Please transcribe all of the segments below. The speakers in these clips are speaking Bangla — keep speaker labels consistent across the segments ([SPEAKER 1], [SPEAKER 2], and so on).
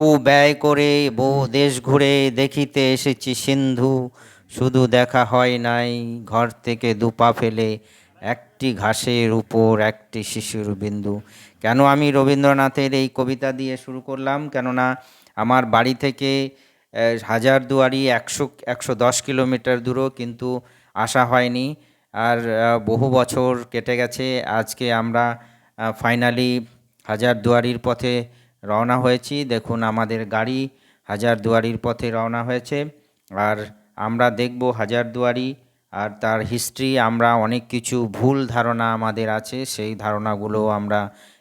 [SPEAKER 1] ব্যয় করে বহু দেশ ঘুরে দেখিতে এসেছি সিন্ধু, শুধু দেখা হয় নাই ঘর থেকে দুপা ফেলে একটি ঘাসের উপর একটি শিশুর বিন্দু। কেন আমি রবীন্দ্রনাথের এই কবিতা দিয়ে শুরু করলাম? কেননা আমার বাড়ি থেকে হাজারদুয়ারি 110 কিলোমিটার দূরও, কিন্তু আসা হয়নি। আর বহু বছর কেটে গেছে। আজকে আমরা ফাইনালি হাজারদুয়ারির পথে রওনা হয়েছি। দেখুন আমাদের গাড়ি হাজারদুয়ারির পথে রওনা হয়েছে। আর আমরা দেখব হাজারদুয়ারি আর তার হিস্ট্রি। আমরা অনেক কিছু ভুল ধারণা আমাদের আছে, সেই ধারণাগুলো আমরা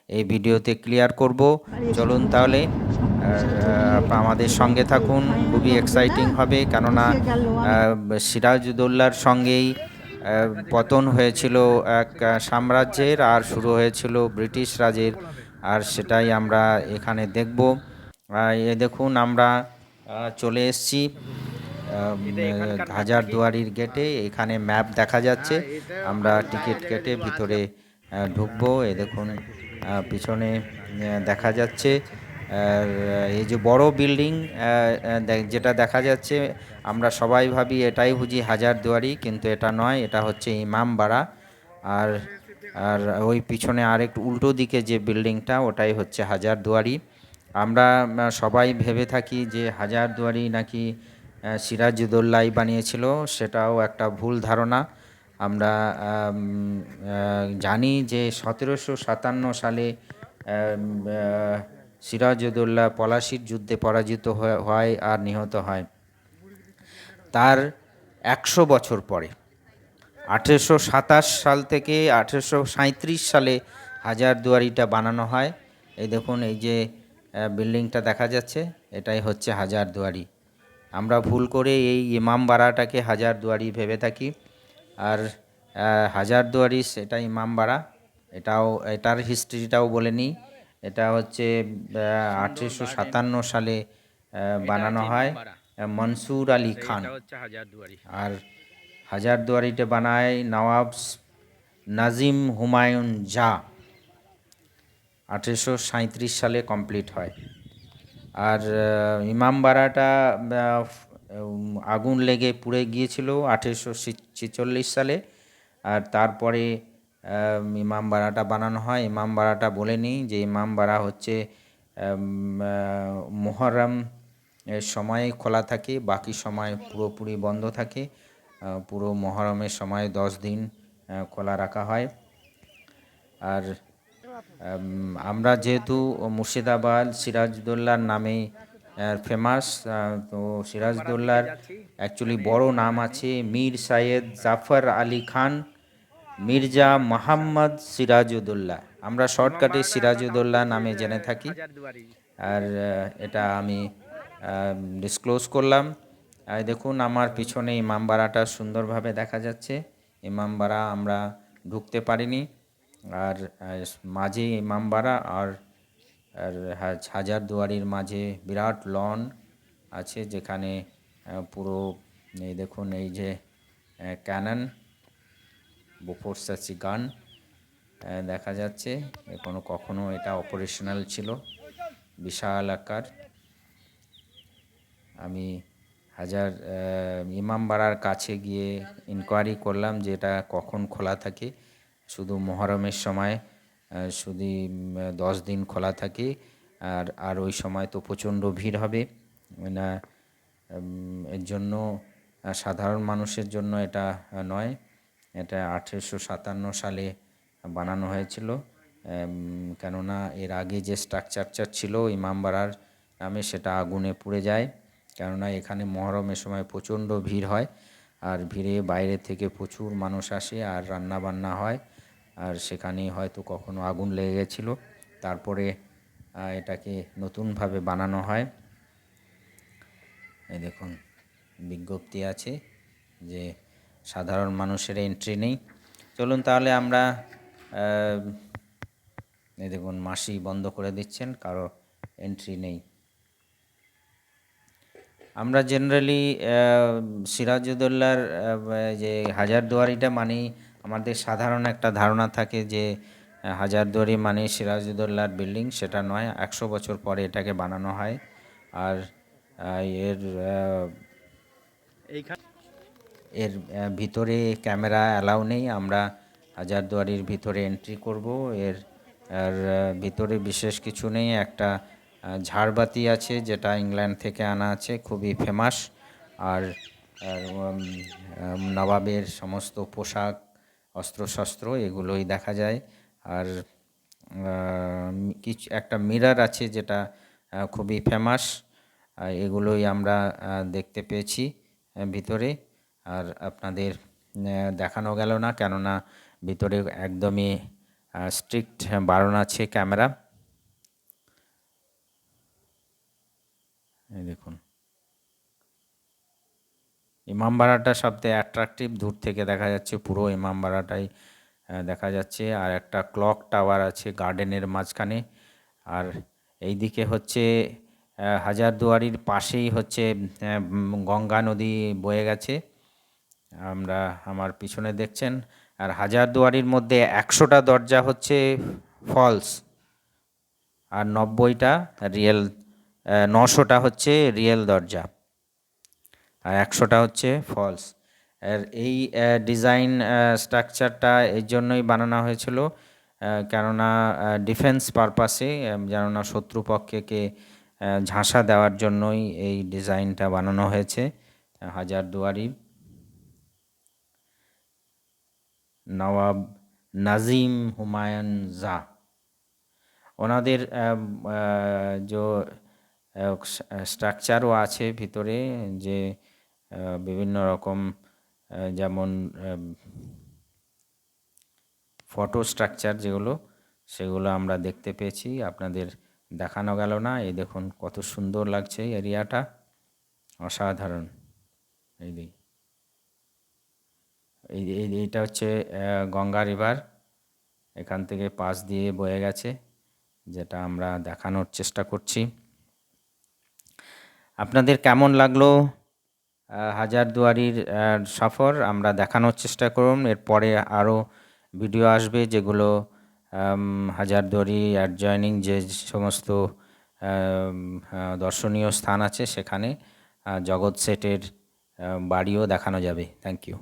[SPEAKER 1] এই ভিডিওতে ক্লিয়ার করব। চলুন তাহলে আমাদের সঙ্গে থাকুন, খুবই এক্সাইটিং হবে। কেননা সিরাজউদ্দৌলার সঙ্গেই পতন হয়েছিল এক সাম্রাজ্যের, আর শুরু হয়েছিল ব্রিটিশ রাজের। আর সেটাই আমরা এখানে দেখব। এ দেখুন আমরা চলে এসেছি হাজারদুয়ারির গেটে। এখানে ম্যাপ দেখা যাচ্ছে। আমরা টিকিট কেটে ভিতরে ঢুকবো। এ দেখুন পিছনে দেখা যাচ্ছে এই যে বড় বিল্ডিং যেটা দেখা যাচ্ছে, আমরা সবাই ভাবি এটাই বুঝি হাজারদুয়ারি, কিন্তু এটা নয়, এটা হচ্ছে ইমামবাড়া। আর আর ওই পিছনে আরেকটু উল্টো দিকে যে বিল্ডিংটা, ওটাই হচ্ছে হাজারদুয়ারি। আমরা সবাই ভেবে থাকি যে হাজারদুয়ারি নাকি সিরাজউদ্দৌলাই বানিয়েছিল, সেটাও একটা ভুল ধারণা। আমরা জানি যে 1757 সালে সিরাজউদ্দৌলা পলাশির যুদ্ধে পরাজিত হয় আর নিহত হয়। তার 100 বছর পরে 1827 সাল থেকে 1837 সালে হাজারদুয়ারিটা বানানো হয়। এই দেখুন এই যে বিল্ডিংটা দেখা যাচ্ছে, এটাই হচ্ছে হাজারদুয়ারি। আমরা ভুল করে এই ইমামবাড়াটাকে হাজারদুয়ারি ভেবে থাকি। আর হাজারদুয়ারি সেটা ইমামবাড়া। এটার হিস্ট্রিটাও বলে নিই। এটা হচ্ছে 1857 সালে বানানো হয় মনসুর আলী খান। আর হাজারদুয়ারিতে বানায় নওয়াব নাজিম হুমায়ুন শাহ। 1837 সালে কমপ্লিট হয়। আর ইমামবাড়াটা আগুন লেগে পুড়ে গিয়েছিল 1846 সালে। আর তারপরে ইমামবাড়াটা বানানো হয়। ইমামবাড়াটা বলে নিই যে ইমামবাড়া হচ্ছে মুহররম এর সময় খোলা থাকে, বাকি সময় পুরোপুরি বন্ধ থাকে। পুরো মুহররমের সময় 10 দিন খোলা রাখা হয়। আর আমরা যেহেতু মুর্শিদাবাদ সিরাজউদ্দৌলার নামে ফেমাস, তো সিরাজউদ্দৌলার অ্যাকচুয়ালি বড় নাম আছে মীর সৈয়দ জাফর আলী খান মির্জা মোহাম্মদ সিরাজউদ্দৌলা। আমরা শর্টকাটে সিরাজউদ্দৌলা নামে জেনে থাকি। আর এটা আমি ডিসক্লোজ করলাম। দেখুন আমার পিছনে ইমামবাড়াটা সুন্দরভাবে দেখা যাচ্ছে। ইমামবাড়া আমরা ঢুকতে পারিনি। আর মাঝে ইমামবাড়া আর হাজারদুয়ারির মাঝে বিরাট লন আছে, যেখানে পুরো এই দেখুন এই যে ক্যানন বোফোর্সি গান দেখা যাচ্ছে। কখনো এটা অপারেশনাল ছিল, বিশাল আকার। আমি ইমামবাড়ার কাছে গিয়ে ইনকোয়ারি করলাম যে এটা কখন খোলা থাকে। শুধু মুহররমের সময় শুধু 10 দিন খোলা থাকে। আর ওই সময় তো প্রচণ্ড ভিড় হবে না, এর জন্য সাধারণ মানুষের জন্য এটা নয়। এটা 1857 সালে বানানো হয়েছিল। কেননা এর আগে যে স্ট্রাকচারটা ছিল ইমামবাড়ার নামে, সেটা আগুনে পুড়ে যায়। কেননা এখানে মুহররমের সময় প্রচণ্ড ভিড় হয়, আর ভিড়ে বাইরে থেকে প্রচুর মানুষ আসে আর রান্না বান্না হয়। আর সেখানেই হয়তো কখনো আগুন লেগে গেছিলো, তারপরে এটাকে নতুনভাবে বানানো হয়। এই দেখুন বিজ্ঞপ্তি আছে যে সাধারণ মানুষের এন্ট্রি নেই। চলুন তাহলে আমরা এই দেখুন মাসি বন্ধ করে দিচ্ছেন, কারো এন্ট্রি নেই। আমরা জেনারেলি সিরাজউদ্দৌলার যে হাজারদুয়ারিটা মানেই আমাদের সাধারণ একটা ধারণা থাকে যে হাজারদুয়ারি মানে সিরাজউদ্দৌলার বিল্ডিং। সেটা নয়, 100 বছর পরে এটাকে বানানো হয়। আর এর এর ভিতরে ক্যামেরা অ্যালাউ নেই। আমরা হাজারদুয়ারির ভিতরে এন্ট্রি করব। এর আর ভিতরে বিশেষ কিছু নেই। একটা ঝাড়বাতি আছে, যেটা ইংল্যান্ড থেকে আনা আছে, খুবই ফেমাস। আর নবাবের সমস্ত পোশাক, অস্ত্রশস্ত্র এগুলোই দেখা যায়। আর কিছু একটা মিরর আছে, যেটা খুবই ফেমাস। এগুলোই আমরা দেখতে পেয়েছি ভিতরে। আর আপনাদের দেখানো গেল না, কেননা ভিতরে একদমই স্ট্রিক্ট বারণ আছে ক্যামেরা। এই দেখুন, ইমামবাড়াটা সবথেকে অ্যাট্রাকটিভ। দূর থেকে দেখা যাচ্ছে, পুরো ইমামবাড়াটাই দেখা যাচ্ছে। আর একটা ক্লক টাওয়ার আছে গার্ডেনের মাঝখানে। আর এই দিকে হচ্ছে হাজারদুয়ারির পাশেই হচ্ছে গঙ্গা নদী বয়ে গেছে, আমার পিছনে দেখছেন। আর হাজারদুয়ারির মধ্যে 100টা দরজা হচ্ছে ফলস, আর 90টা রিয়েল, 900টা হচ্ছে রিয়েল দরজা, আর 100টা হচ্ছে ফলস। আর এই ডিজাইন স্ট্রাকচারটা এই জন্যই বানানো হয়েছিল, কেননা ডিফেন্স পারপাসে, যেননা শত্রুপক্ষকে ঝাঁসা দেওয়ার জন্যই এই ডিজাইনটা বানানো হয়েছে। হাজারদুয়ারির নওয়াব নাজিম হুমায়ুন শাহ, ওনাদের যে স্ট্রাকচারও আছে ভিতরে, যে বিভিন্ন রকম, যেমন ফটো স্ট্রাকচার যেগুলো, সেগুলো আমরা দেখতে পেয়েছি। আপনাদের দেখানো গেল না। এই দেখুন কত সুন্দর লাগছে এরিয়াটা, অসাধারণ। এইটা হচ্ছে গঙ্গা রিভার, এখান থেকে পাশ দিয়ে বয়ে গেছে, যেটা আমরা দেখানোর চেষ্টা করছি। আপনাদের কেমন লাগলো হাজারদুয়ারির সফর? আমরা দেখানোর চেষ্টা করুন। এরপরে আরও ভিডিও আসবে, যেগুলো হাজারদুয়ারি অ্যাডজয়নিং যে সমস্ত দর্শনীয় স্থান আছে, সেখানে জগৎ শেঠের বাড়িও দেখানো যাবে। Thank you.